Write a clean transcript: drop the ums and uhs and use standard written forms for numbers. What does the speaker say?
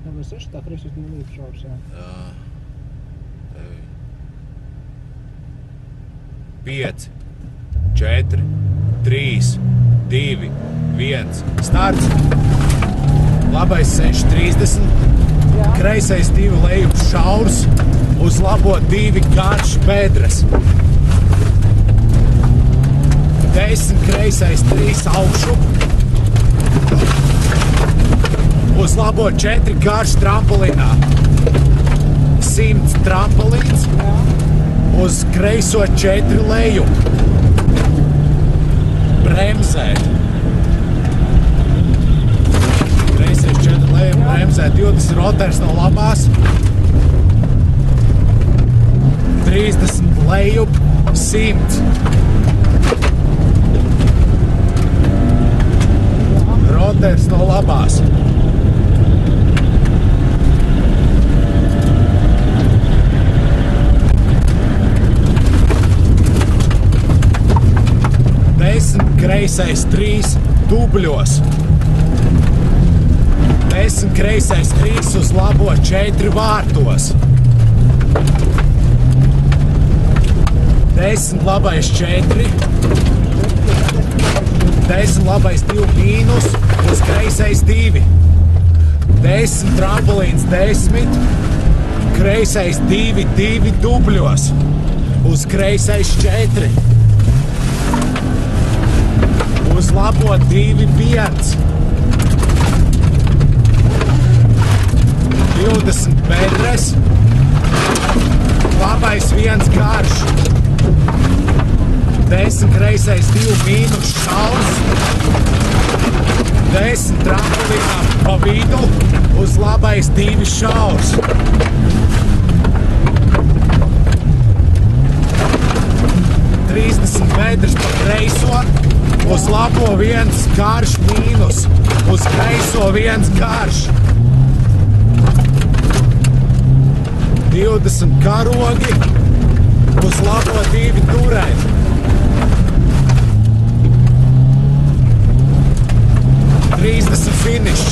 Vai 6, tā 3 uz 2 līdz šaurs, jā. Jā. 5, 4, 3, 2, 1, starts. Labais 6.30, kreisais 2 lejup šaurs, uz labo 2 garš bedres. 10, kreisais 3 augšu, uz labo 4 garš trampolinā. 100 trampolins, uz kreiso 4 leju. Bremzē. Kreisais 4 leju, bremzē 20 roters no labās. 30 lejup, 100. Roters no labās. Kreisais 3 dubļos. 10 kreisais 3 uz labo 4 vārtos. 10 labais 4. 10 labais 2 mīnus uz kreisais 2. 10 trampolins 10. Kreisais 2, 2 dubļos. Uz kreisais 4. Uz labo 2, 1. 20 bedres. Labais 1 garš. 10 kreisais 2 mīnus šaurs. 10 trampolinā pa vidu. Uz labais 2 šaurs. 30 bedres pa kreiso. Uz labo 1 garš mīnus, uz kreiso 1 garš. 20 karogi, uz labo 2 turēļi. 30 finiš.